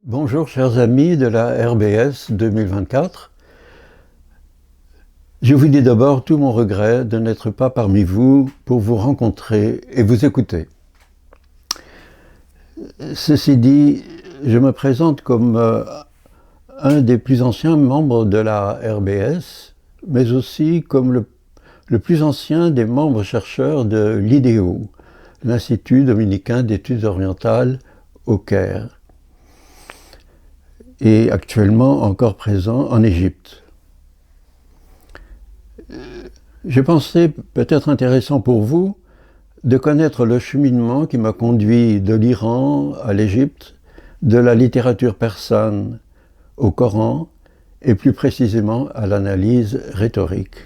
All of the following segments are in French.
Bonjour chers amis de la RBS 2024. Je vous dis d'abord tout mon regret de n'être pas parmi vous pour vous rencontrer et vous écouter. Ceci dit, je me présente comme un des plus anciens membres de la RBS, mais aussi comme le plus ancien des membres chercheurs de l'IDEO, l'Institut dominicain d'études orientales au Caire, et actuellement encore présent en Égypte. Je pensais peut-être intéressant pour vous de connaître le cheminement qui m'a conduit de l'Iran à l'Égypte, de la littérature persane au Coran et plus précisément à l'analyse rhétorique.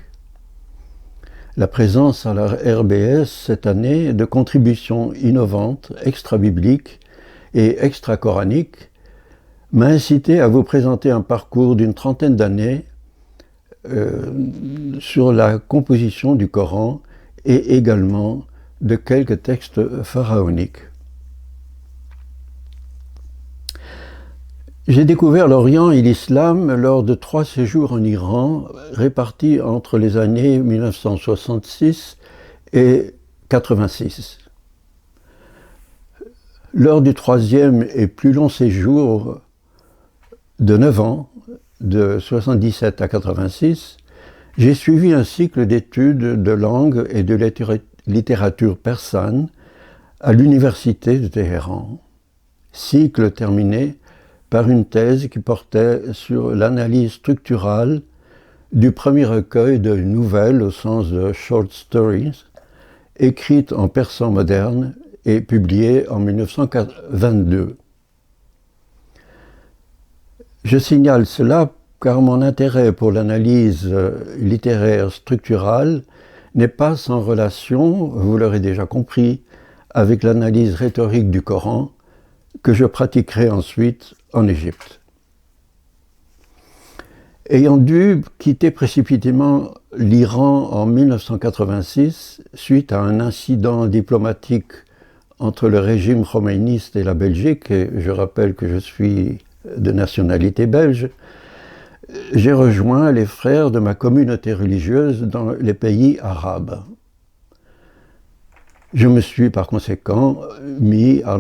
La présence à la RBS cette année de contributions innovantes, extra-bibliques et extra-coraniques m'a incité à vous présenter un parcours d'une trentaine d'années sur la composition du Coran et également de quelques textes pharaoniques. J'ai découvert l'Orient et l'Islam lors de 3 séjours en Iran, répartis entre les années 1966 et 86. Lors du 3e et plus long séjour de 9 ans, de 77 à 86, j'ai suivi un cycle d'études de langue et de littérature persane à l'université de Téhéran. Cycle terminé par une thèse qui portait sur l'analyse structurale du premier recueil de nouvelles au sens de short stories, écrites en persan moderne et publiées en 1922. Je signale cela car mon intérêt pour l'analyse littéraire structurale n'est pas sans relation, vous l'aurez déjà compris, avec l'analyse rhétorique du Coran que je pratiquerai ensuite en Égypte. Ayant dû quitter précipitamment l'Iran en 1986 suite à un incident diplomatique entre le régime khomeiniste et la Belgique, et je rappelle que je suis de nationalité belge, j'ai rejoint les frères de ma communauté religieuse dans les pays arabes. Je me suis par conséquent mis à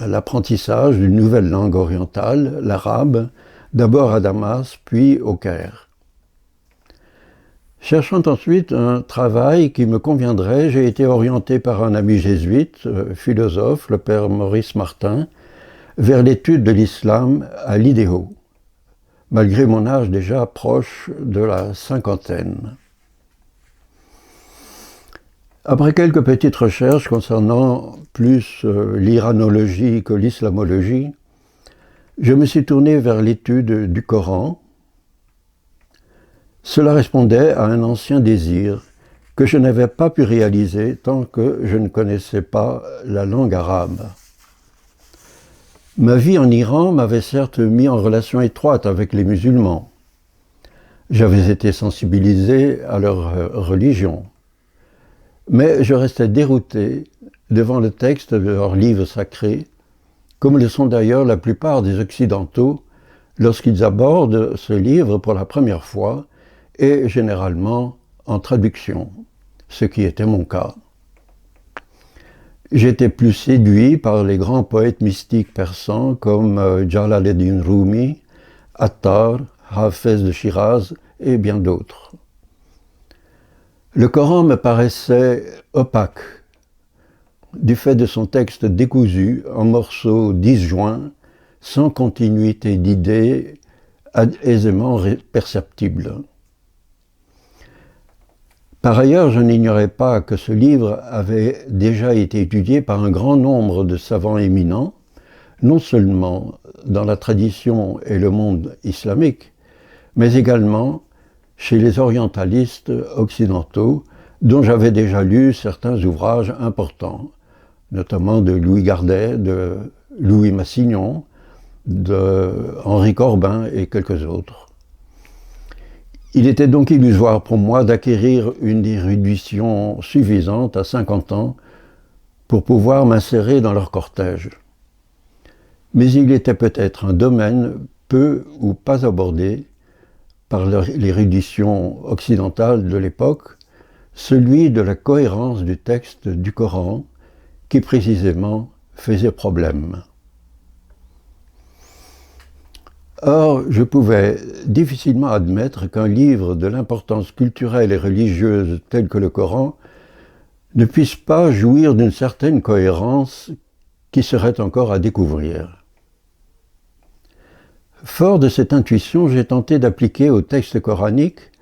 l'apprentissage d'une nouvelle langue orientale, l'arabe, d'abord à Damas, puis au Caire. Cherchant ensuite un travail qui me conviendrait, j'ai été orienté par un ami jésuite, philosophe, le père Maurice Martin, vers l'étude de l'islam à l'IDEO, malgré mon âge déjà proche de la cinquantaine. Après quelques petites recherches concernant plus l'iranologie que l'islamologie, je me suis tourné vers l'étude du Coran. Cela répondait à un ancien désir que je n'avais pas pu réaliser tant que je ne connaissais pas la langue arabe. Ma vie en Iran m'avait certes mis en relation étroite avec les musulmans. J'avais été sensibilisé à leur religion. Mais je restais dérouté devant le texte de leurs livres sacrés, comme le sont d'ailleurs la plupart des Occidentaux lorsqu'ils abordent ce livre pour la première fois et généralement en traduction, ce qui était mon cas. J'étais plus séduit par les grands poètes mystiques persans comme Jalal-ed-Din Rumi, Attar, Hafez de Shiraz et bien d'autres. Le Coran me paraissait opaque, du fait de son texte décousu, en morceaux disjoints, sans continuité d'idées, aisément perceptibles. Par ailleurs, je n'ignorais pas que ce livre avait déjà été étudié par un grand nombre de savants éminents, non seulement dans la tradition et le monde islamique, mais également chez les orientalistes occidentaux, dont j'avais déjà lu certains ouvrages importants, notamment de Louis Gardet, de Louis Massignon, de Henri Corbin et quelques autres. Il était donc illusoire pour moi d'acquérir une érudition suffisante à 50 ans pour pouvoir m'insérer dans leur cortège. mais il était peut-être un domaine peu ou pas abordé par l'érudition occidentale de l'époque, celui de la cohérence du texte du Coran, qui précisément faisait problème. Or, je pouvais difficilement admettre qu'un livre de l'importance culturelle et religieuse tel que le Coran ne puisse pas jouir d'une certaine cohérence qui serait encore à découvrir. Fort de cette intuition, j'ai tenté d'appliquer au texte coranique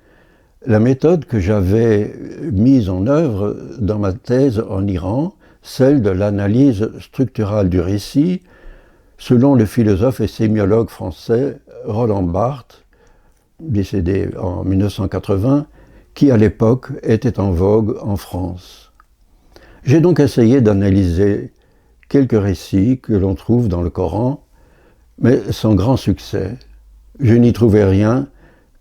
la méthode que j'avais mise en œuvre dans ma thèse en Iran, celle de l'analyse structurale du récit, selon le philosophe et sémiologue français Roland Barthes, décédé en 1980, qui à l'époque était en vogue en France. J'ai donc essayé d'analyser quelques récits que l'on trouve dans le Coran, mais sans grand succès. Je n'y trouvais rien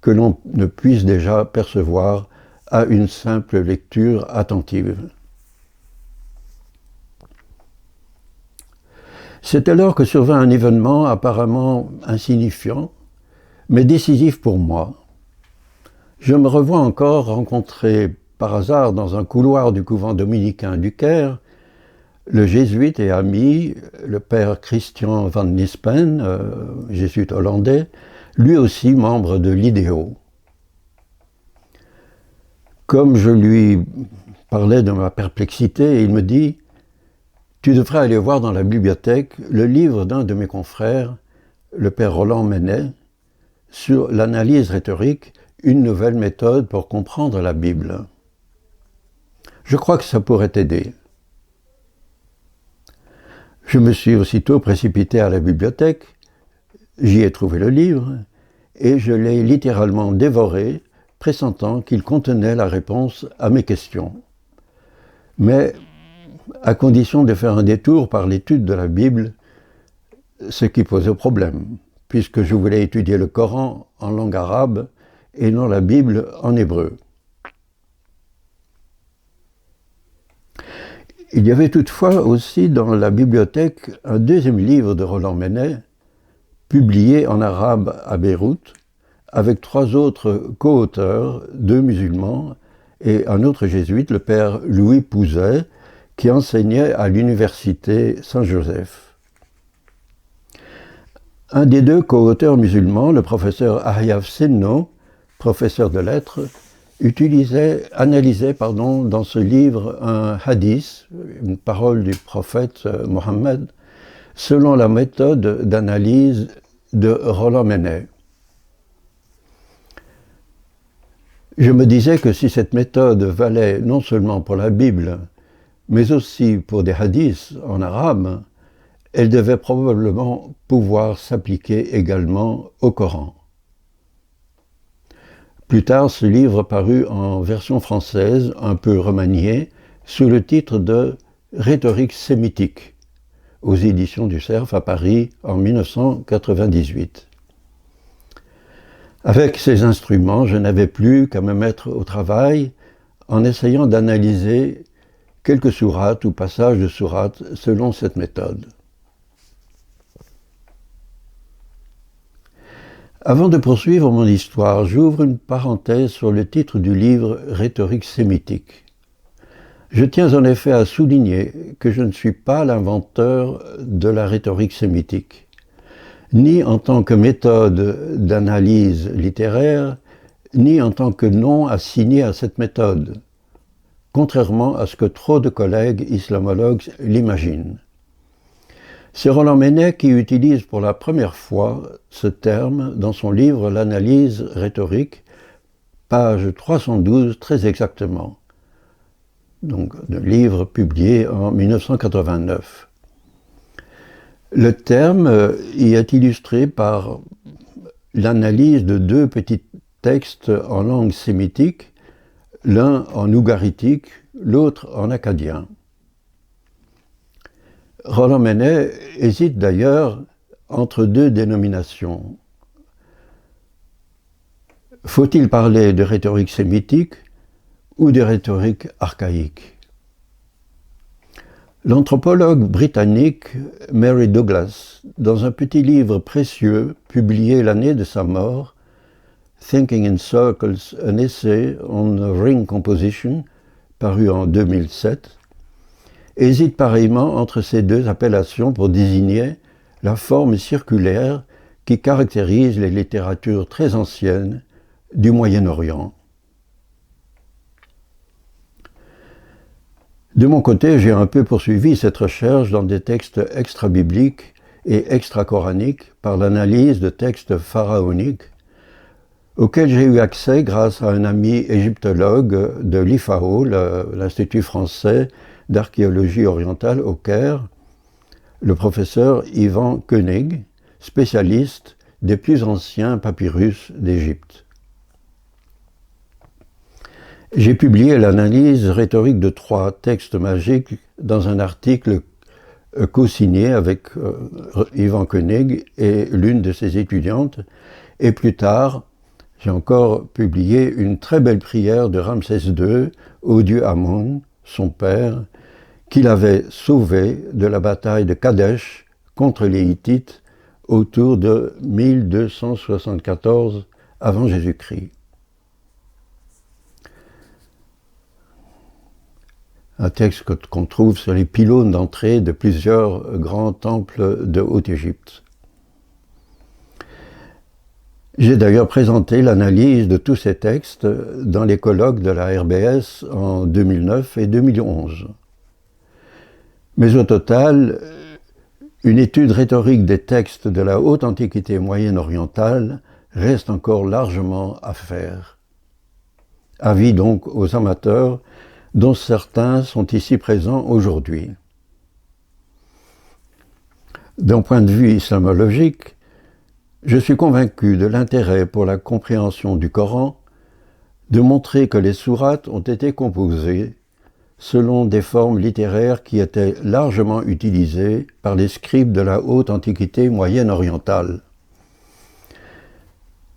que l'on ne puisse déjà percevoir à une simple lecture attentive. C'est alors que survint un événement apparemment insignifiant, mais décisif pour moi. Je me revois encore rencontrer par hasard dans un couloir du couvent dominicain du Caire le jésuite et ami, le père Christian van Nispen, jésuite hollandais, lui aussi membre de l'IDEO. Comme je lui parlais de ma perplexité, il me dit « Tu devrais aller voir dans la bibliothèque le livre d'un de mes confrères, le père Roland Menet, sur l'analyse rhétorique, une nouvelle méthode pour comprendre la Bible. Je crois que ça pourrait t'aider. » Je me suis aussitôt précipité à la bibliothèque, j'y ai trouvé le livre, et je l'ai littéralement dévoré, pressentant qu'il contenait la réponse à mes questions. Mais à condition de faire un détour par l'étude de la Bible, ce qui posait problème, puisque je voulais étudier le Coran en langue arabe et non la Bible en hébreu. Il y avait toutefois aussi dans la bibliothèque un deuxième livre de Roland Menet, publié en arabe à Beyrouth, avec 3 autres co-auteurs, 2 musulmans et un autre jésuite, le père Louis Pouzet, qui enseignait à l'université Saint-Joseph. Un des 2 co-auteurs musulmans, le professeur Ahyaf Senno, professeur de lettres, analysait dans ce livre un hadith, une parole du prophète Mohammed, selon la méthode d'analyse de Roland Menet. Je me disais que si cette méthode valait non seulement pour la Bible, mais aussi pour des hadiths en arabe, elle devait probablement pouvoir s'appliquer également au Coran. Plus tard, ce livre parut en version française, un peu remaniée, sous le titre de « Rhétorique sémitique » aux éditions du Cerf à Paris en 1998. Avec ces instruments, je n'avais plus qu'à me mettre au travail en essayant d'analyser quelques sourates ou passages de sourates selon cette méthode. Avant de poursuivre mon histoire, j'ouvre une parenthèse sur le titre du livre « Rhétorique sémitique ». Je tiens en effet à souligner que je ne suis pas l'inventeur de la rhétorique sémitique, ni en tant que méthode d'analyse littéraire, ni en tant que nom assigné à cette méthode, contrairement à ce que trop de collègues islamologues l'imaginent. C'est Roland Menet qui utilise pour la première fois ce terme dans son livre « L'analyse rhétorique », page 312 très exactement, donc un livre publié en 1989. Le terme y est illustré par l'analyse de 2 petits textes en langue sémitique, l'un en ougaritique, l'autre en akkadien. Roland Menet hésite d'ailleurs entre 2 dénominations. Faut-il parler de rhétorique sémitique ou de rhétorique archaïque? L'anthropologue britannique Mary Douglas, dans un petit livre précieux publié l'année de sa mort, Thinking in Circles, an essay on ring composition, paru en 2007, hésite pareillement entre ces deux appellations pour désigner la forme circulaire qui caractérise les littératures très anciennes du Moyen-Orient. De mon côté, j'ai un peu poursuivi cette recherche dans des textes extra-bibliques et extra-coraniques par l'analyse de textes pharaoniques auxquels j'ai eu accès grâce à un ami égyptologue de l'IFAO, l'Institut français d'archéologie orientale au Caire, le professeur Ivan Koenig, spécialiste des plus anciens papyrus d'Égypte. J'ai publié l'analyse rhétorique de 3 textes magiques dans un article co-signé avec Ivan Koenig et l'une de ses étudiantes, et plus tard, j'ai encore publié une très belle prière de Ramsès II au dieu Amon, son père, qu'il avait sauvé de la bataille de Kadesh contre les Hittites autour de 1274 avant Jésus-Christ. Un texte qu'on trouve sur les pylônes d'entrée de plusieurs grands temples de Haute-Égypte. J'ai d'ailleurs présenté l'analyse de tous ces textes dans les colloques de la RBS en 2009 et 2011. Mais au total, une étude rhétorique des textes de la haute antiquité moyenne-orientale reste encore largement à faire. Avis donc aux amateurs, dont certains sont ici présents aujourd'hui. D'un point de vue islamologique, je suis convaincu de l'intérêt pour la compréhension du Coran de montrer que les sourates ont été composées selon des formes littéraires qui étaient largement utilisées par les scribes de la haute antiquité moyenne-orientale.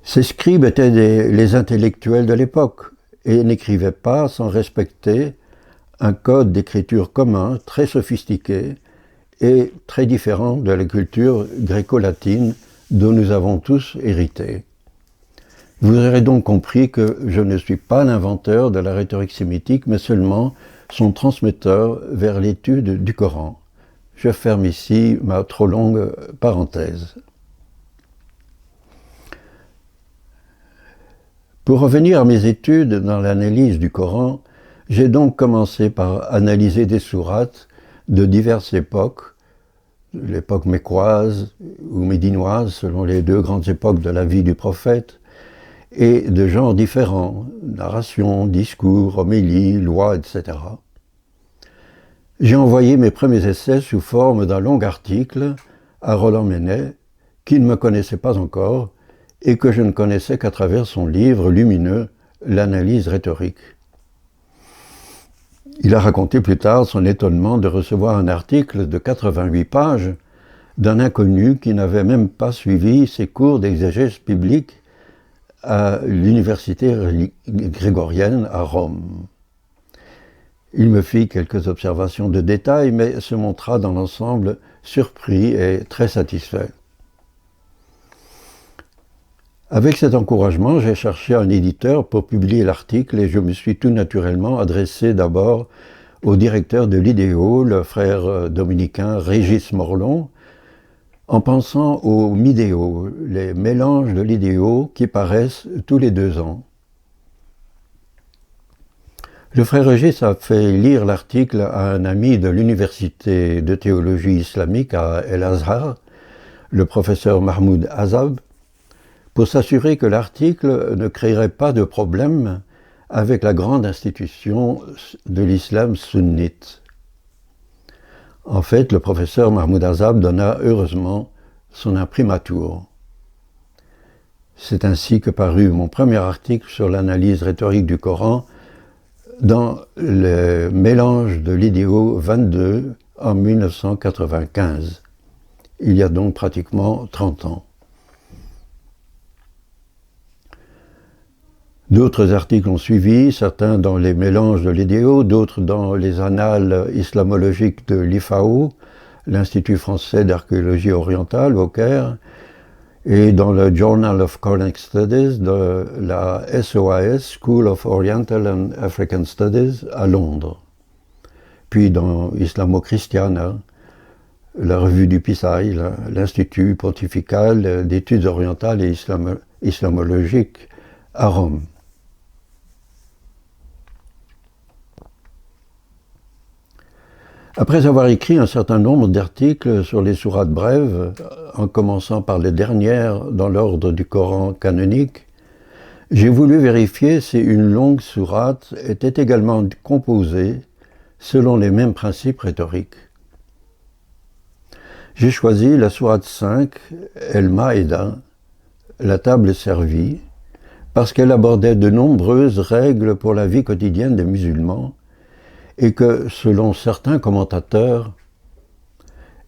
Ces scribes étaient les intellectuels de l'époque et n'écrivaient pas sans respecter un code d'écriture commun très sophistiqué et très différent de la culture gréco-latine dont nous avons tous hérité. Vous aurez donc compris que je ne suis pas l'inventeur de la rhétorique sémitique, mais seulement son transmetteur vers l'étude du Coran. Je ferme ici ma trop longue parenthèse. Pour revenir à mes études dans l'analyse du Coran, j'ai donc commencé par analyser des sourates de diverses époques, l'époque mécoise ou médinoise, selon les 2 grandes époques de la vie du prophète, et de genres différents, narration, discours, homélie, loi, etc. J'ai envoyé mes premiers essais sous forme d'un long article à Roland Menet, qui ne me connaissait pas encore, et que je ne connaissais qu'à travers son livre lumineux, L'analyse rhétorique. Il a raconté plus tard son étonnement de recevoir un article de 88 pages d'un inconnu qui n'avait même pas suivi ses cours d'exégèse biblique à l'université grégorienne à Rome. Il me fit quelques observations de détail, mais se montra dans l'ensemble surpris et très satisfait. Avec cet encouragement, j'ai cherché un éditeur pour publier l'article et je me suis tout naturellement adressé d'abord au directeur de l'IDEO, le frère dominicain Régis Morlon, en pensant aux midéos, les mélanges de l'IDEO qui paraissent tous les 2 ans. Le frère Régis a fait lire l'article à un ami de l'université de théologie islamique à El Azhar, le professeur Mahmoud Azab, pour s'assurer que l'article ne créerait pas de problème avec la grande institution de l'islam sunnite. En fait, le professeur Mahmoud Azab donna heureusement son imprimatur. C'est ainsi que parut mon premier article sur l'analyse rhétorique du Coran dans le mélange de l'IDEO 22 en 1995. Il y a donc pratiquement 30 ans. D'autres articles ont suivi, certains dans les mélanges de l'idéo, d'autres dans les annales islamologiques de l'IFAO, l'Institut français d'archéologie orientale au Caire, et dans le Journal of Quranic Studies de la SOAS, School of Oriental and African Studies, à Londres. Puis dans Islamo-Christiana, la revue du PISAI, l'Institut pontifical d'études orientales et islamologiques à Rome. Après avoir écrit un certain nombre d'articles sur les sourates brèves, en commençant par les dernières dans l'ordre du Coran canonique, j'ai voulu vérifier si une longue sourate était également composée selon les mêmes principes rhétoriques. J'ai choisi la sourate 5, El-Maïda, la table servie, parce qu'elle abordait de nombreuses règles pour la vie quotidienne des musulmans, et que, selon certains commentateurs,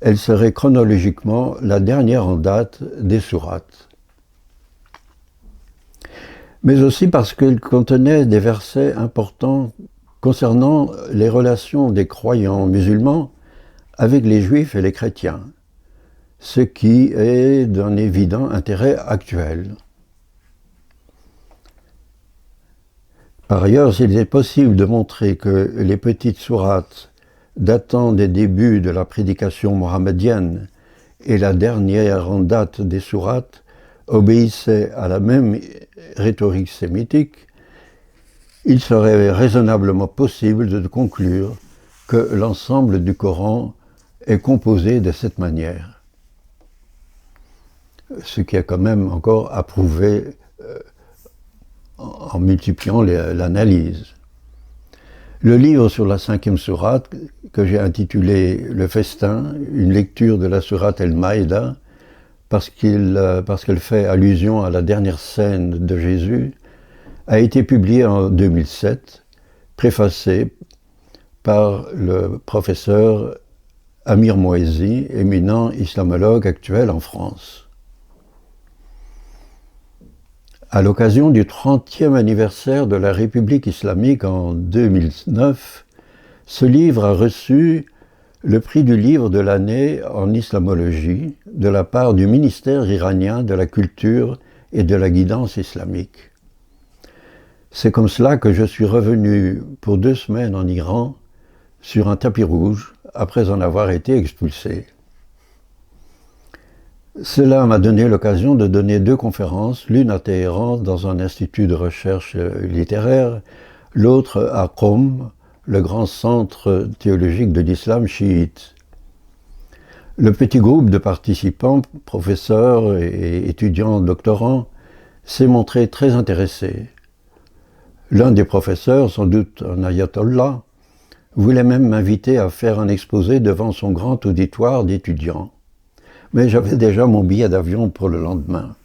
elle serait chronologiquement la dernière en date des sourates. Mais aussi parce qu'elle contenait des versets importants concernant les relations des croyants musulmans avec les juifs et les chrétiens, ce qui est d'un évident intérêt actuel. Par ailleurs, s'il est possible de montrer que les petites sourates datant des débuts de la prédication mohammedienne et la dernière en date des sourates obéissaient à la même rhétorique sémitique, il serait raisonnablement possible de conclure que l'ensemble du Coran est composé de cette manière. Ce qui est quand même encore à prouver en multipliant l'analyse. Le livre sur la 5e sourate, que j'ai intitulé « Le festin », une lecture de la sourate El-Maïda, parce qu'elle fait allusion à la dernière scène de Jésus, a été publié en 2007, préfacé par le professeur Amir Moezi, éminent islamologue actuel en France. À l'occasion du 30e anniversaire de la République islamique en 2009, ce livre a reçu le prix du livre de l'année en islamologie de la part du ministère iranien de la culture et de la guidance islamique. C'est comme cela que je suis revenu pour 2 semaines en Iran sur un tapis rouge après en avoir été expulsé. Cela m'a donné l'occasion de donner 2 conférences, l'une à Téhéran dans un institut de recherche littéraire, l'autre à Qom, le grand centre théologique de l'islam chiite. Le petit groupe de participants, professeurs et étudiants doctorants, s'est montré très intéressé. L'un des professeurs, sans doute un ayatollah, voulait même m'inviter à faire un exposé devant son grand auditoire d'étudiants. Mais j'avais déjà mon billet d'avion pour le lendemain.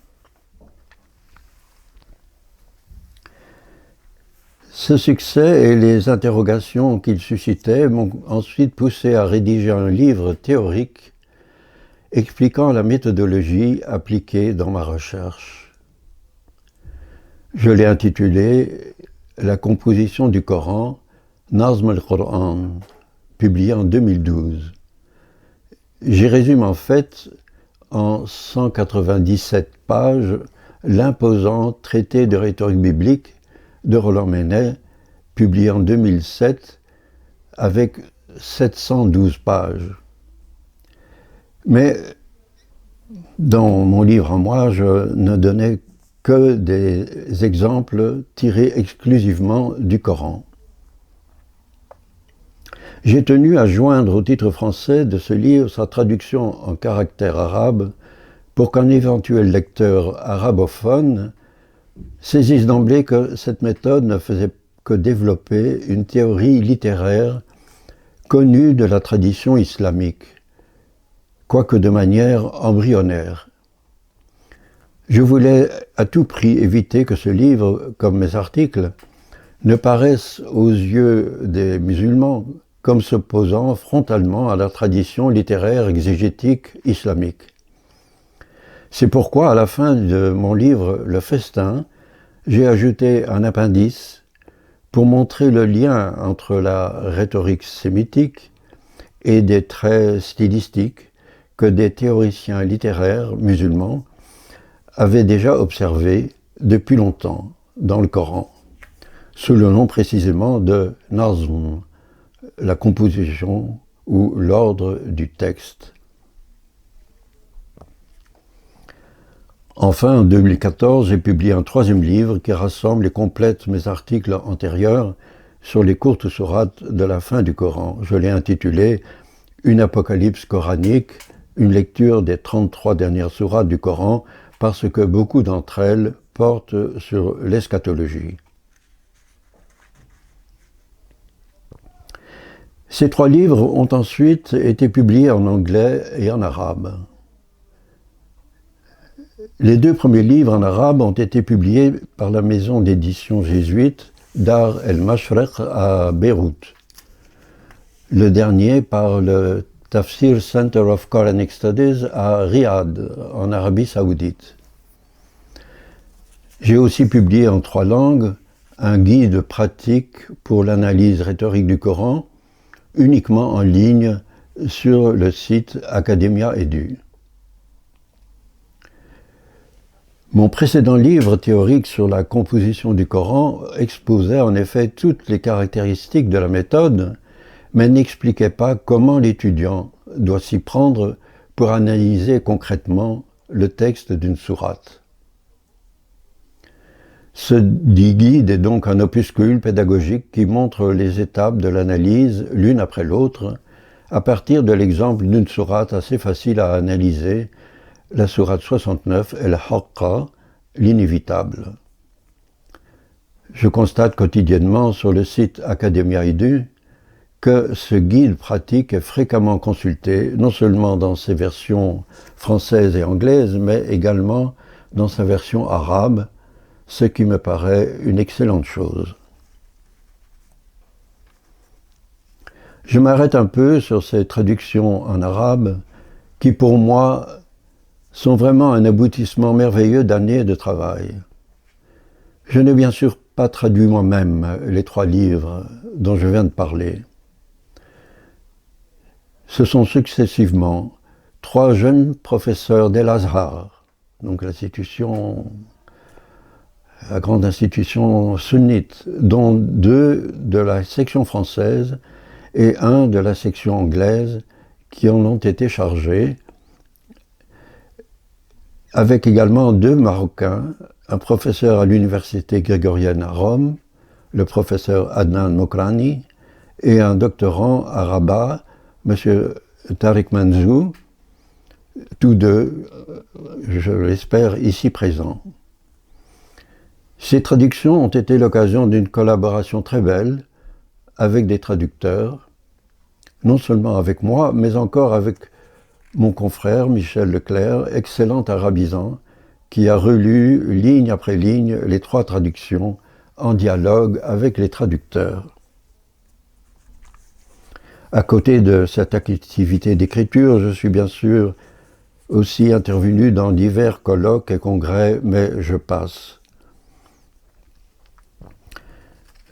Ce succès et les interrogations qu'il suscitait m'ont ensuite poussé à rédiger un livre théorique expliquant la méthodologie appliquée dans ma recherche. Je l'ai intitulé « La composition du Coran, Nazm al-Qur'an », publié en 2012. J'y résume en fait en 197 pages l'imposant traité de rhétorique biblique de Roland Menet, publié en 2007 avec 712 pages. Mais dans mon livre à moi, je ne donnais que des exemples tirés exclusivement du Coran. J'ai tenu à joindre au titre français de ce livre sa traduction en caractères arabes pour qu'un éventuel lecteur arabophone saisisse d'emblée que cette méthode ne faisait que développer une théorie littéraire connue de la tradition islamique, quoique de manière embryonnaire. Je voulais à tout prix éviter que ce livre, comme mes articles, ne paraisse aux yeux des musulmans comme s'opposant frontalement à la tradition littéraire exégétique islamique. C'est pourquoi, à la fin de mon livre « Le festin », j'ai ajouté un appendice pour montrer le lien entre la rhétorique sémitique et des traits stylistiques que des théoriciens littéraires musulmans avaient déjà observés depuis longtemps dans le Coran, sous le nom précisément de nazm, la composition ou l'ordre du texte. Enfin, en 2014, j'ai publié un troisième livre qui rassemble et complète mes articles antérieurs sur les courtes sourates de la fin du Coran. Je l'ai intitulé « Une apocalypse coranique, une lecture des 33 dernières sourates du Coran » parce que beaucoup d'entre elles portent sur l'eschatologie. Ces trois livres ont ensuite été publiés en anglais et en arabe. Les deux premiers livres en arabe ont été publiés par la maison d'édition jésuite Dar el-Mashreq à Beyrouth. Le dernier par le Tafsir Center of Quranic Studies à Riyad, en Arabie Saoudite. J'ai aussi publié en 3 langues un guide pratique pour l'analyse rhétorique du Coran, uniquement en ligne sur le site Academia Edu. Mon précédent livre théorique sur la composition du Coran exposait en effet toutes les caractéristiques de la méthode, mais n'expliquait pas comment l'étudiant doit s'y prendre pour analyser concrètement le texte d'une sourate. Ce dit guide est donc un opuscule pédagogique qui montre les étapes de l'analyse l'une après l'autre, à partir de l'exemple d'une sourate assez facile à analyser, la sourate 69, El-Haqqa, l'inévitable. Je constate quotidiennement sur le site Academia Edu que ce guide pratique est fréquemment consulté, non seulement dans ses versions françaises et anglaises, mais également dans sa version arabe, ce qui me paraît une excellente chose. Je m'arrête un peu sur ces traductions en arabe qui, pour moi, sont vraiment un aboutissement merveilleux d'années de travail. Je n'ai bien sûr pas traduit moi-même les 3 livres dont je viens de parler. Ce sont successivement 3 jeunes professeurs d'El-Azhar, donc la grande institution sunnite, dont 2 de la section française et 1 de la section anglaise, qui en ont été chargés, avec également 2 Marocains, un professeur à l'université grégorienne à Rome, le professeur Adnan Mokrani, et un doctorant à Rabat, M. Tariq Manzou, tous 2, je l'espère, ici présents. Ces traductions ont été l'occasion d'une collaboration très belle avec des traducteurs, non seulement avec moi, mais encore avec mon confrère Michel Leclerc, excellent arabisant, qui a relu ligne après ligne les 3 traductions en dialogue avec les traducteurs. À côté de cette activité d'écriture, je suis bien sûr aussi intervenu dans divers colloques et congrès, mais je passe.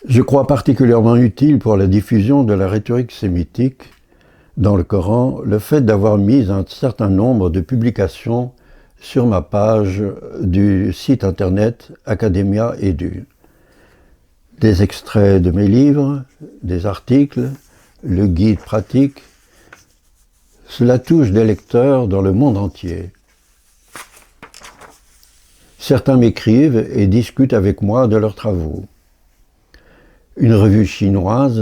Je crois particulièrement utile pour la diffusion de la rhétorique sémitique dans le Coran le fait d'avoir mis un certain nombre de publications sur ma page du site internet Academia Edu. Des extraits de mes livres, des articles, le guide pratique. Cela touche des lecteurs dans le monde entier. Certains m'écrivent et discutent avec moi de leurs travaux. Une revue chinoise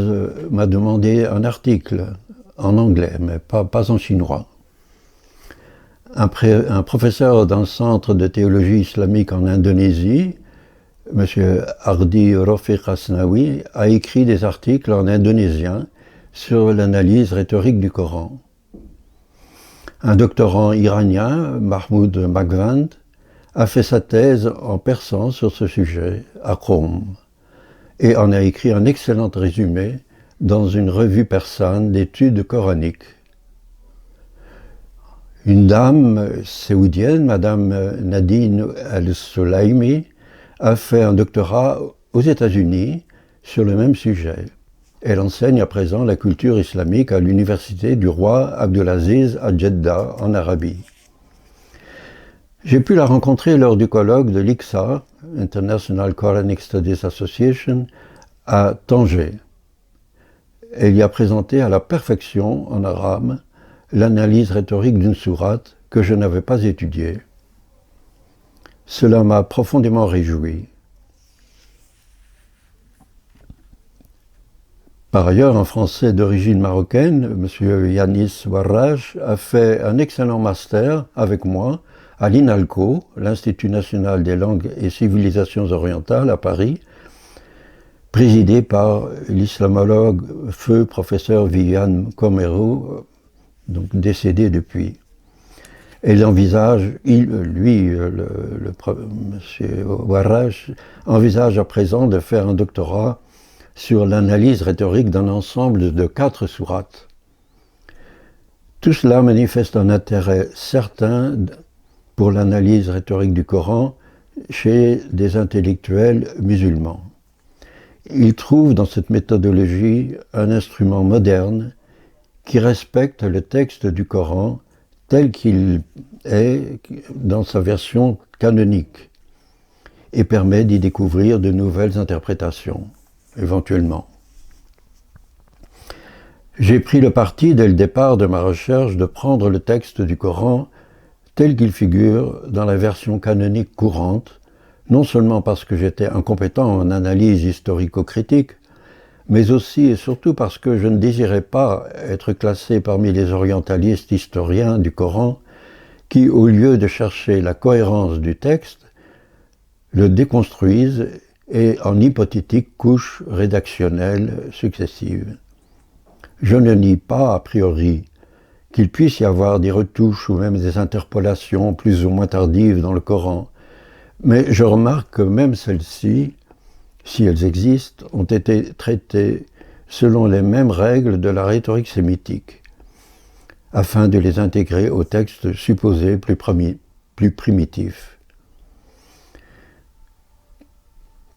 m'a demandé un article en anglais, mais pas en chinois. Un professeur d'un centre de théologie islamique en Indonésie, M. Ardi Rafiq Asnawi, a écrit des articles en indonésien sur l'analyse rhétorique du Coran. Un doctorant iranien, Mahmoud Maghvand, a fait sa thèse en persan sur ce sujet, à Qom, et en a écrit un excellent résumé dans une revue persane d'études coraniques. Une dame saoudienne, Madame Nadine Al-Sulaimi, a fait un doctorat aux États-Unis sur le même sujet. Elle enseigne à présent la culture islamique à l'université du roi Abdulaziz à Jeddah, en Arabie. J'ai pu la rencontrer lors du colloque de l'ICSA, International Quranic Studies Association, à Tanger. Elle y a présenté à la perfection, en arabe, l'analyse rhétorique d'une sourate que je n'avais pas étudiée. Cela m'a profondément réjoui. Par ailleurs, un Français d'origine marocaine, M. Yanis Warraj, a fait un excellent master avec moi à l'INALCO, l'Institut national des langues et civilisations orientales à Paris, présidé par l'islamologue feu professeur Viviane Komero, donc décédé depuis. Et il envisage, M. Warraj, envisage à présent de faire un doctorat sur l'analyse rhétorique d'un ensemble de 4 sourates. Tout cela manifeste un intérêt certain pour l'analyse rhétorique du Coran chez des intellectuels musulmans. Ils trouvent dans cette méthodologie un instrument moderne qui respecte le texte du Coran tel qu'il est dans sa version canonique et permet d'y découvrir de nouvelles interprétations, éventuellement. J'ai pris le parti dès le départ de ma recherche de prendre le texte du Coran tel qu'il figure dans la version canonique courante, non seulement parce que j'étais incompétent en analyse historico-critique, mais aussi et surtout parce que je ne désirais pas être classé parmi les orientalistes historiens du Coran qui, au lieu de chercher la cohérence du texte, le déconstruisent et en hypothétiques couches rédactionnelles successives. Je ne nie pas, a priori, qu'il puisse y avoir des retouches ou même des interpolations plus ou moins tardives dans le Coran, mais je remarque que même celles-ci, si elles existent, ont été traitées selon les mêmes règles de la rhétorique sémitique, afin de les intégrer au texte supposé plus primitif.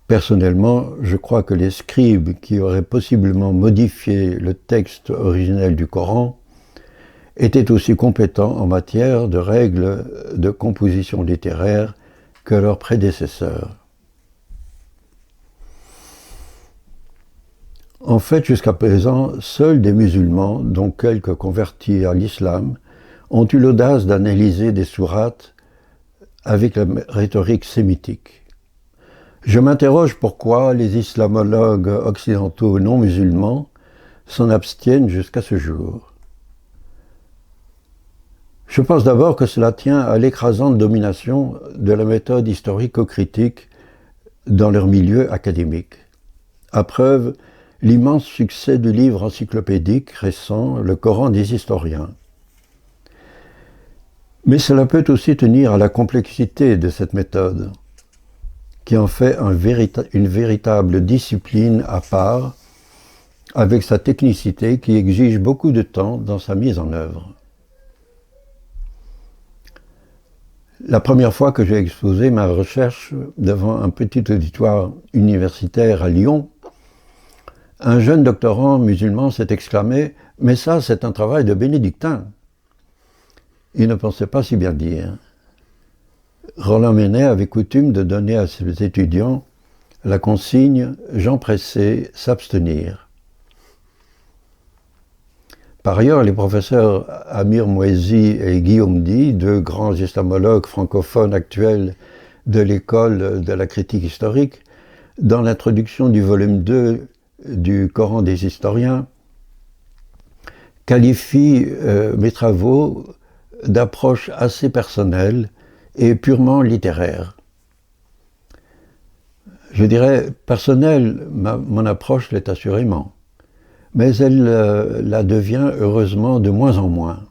Personnellement, je crois que les scribes qui auraient possiblement modifié le texte originel du Coran étaient aussi compétents en matière de règles de composition littéraire que leurs prédécesseurs. En fait, jusqu'à présent, seuls des musulmans, dont quelques convertis à l'islam, ont eu l'audace d'analyser des sourates avec la rhétorique sémitique. Je m'interroge pourquoi les islamologues occidentaux non musulmans s'en abstiennent jusqu'à ce jour. Je pense d'abord que cela tient à l'écrasante domination de la méthode historico-critique dans leur milieu académique. À preuve, l'immense succès du livre encyclopédique récent, Le Coran des historiens. Mais cela peut aussi tenir à la complexité de cette méthode, qui en fait une véritable discipline à part, avec sa technicité qui exige beaucoup de temps dans sa mise en œuvre. La première fois que j'ai exposé ma recherche devant un petit auditoire universitaire à Lyon, un jeune doctorant musulman s'est exclamé « Mais ça, c'est un travail de bénédictin !» Il ne pensait pas si bien dire. Roland Menet avait coutume de donner à ses étudiants la consigne « Jean pressé, s'abstenir ». Par ailleurs, les professeurs Amir Mouezi et Guillaume Di, deux grands islamologues francophones actuels de l'école de la critique historique, dans l'introduction du volume 2 du Coran des historiens, qualifient mes travaux d'approche assez personnelle et purement littéraire. Je dirais personnelle, mon approche l'est assurément, mais elle la devient heureusement de moins en moins.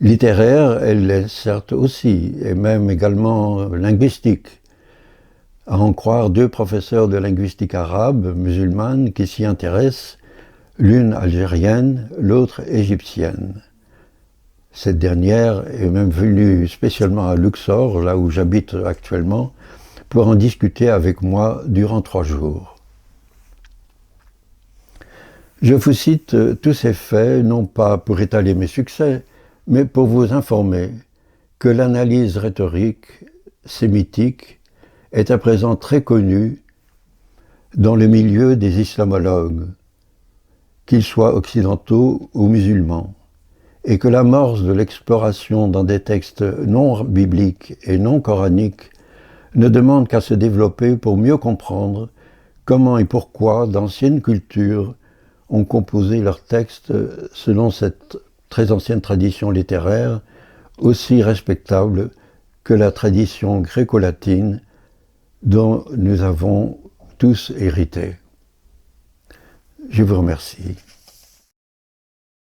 Littéraire, elle l'est certes aussi, et même également linguistique, à en croire deux professeurs de linguistique arabe, musulmane, qui s'y intéressent, l'une algérienne, l'autre égyptienne. Cette dernière est même venue spécialement à Luxor, là où j'habite actuellement, pour en discuter avec moi durant 3 jours. Je vous cite tous ces faits, non pas pour étaler mes succès, mais pour vous informer que l'analyse rhétorique sémitique est à présent très connue dans le milieu des islamologues, qu'ils soient occidentaux ou musulmans, et que l'amorce de l'exploration dans des textes non bibliques et non coraniques ne demande qu'à se développer pour mieux comprendre comment et pourquoi d'anciennes cultures ont composé leurs textes selon cette très ancienne tradition littéraire, aussi respectable que la tradition gréco-latine dont nous avons tous hérité. Je vous remercie.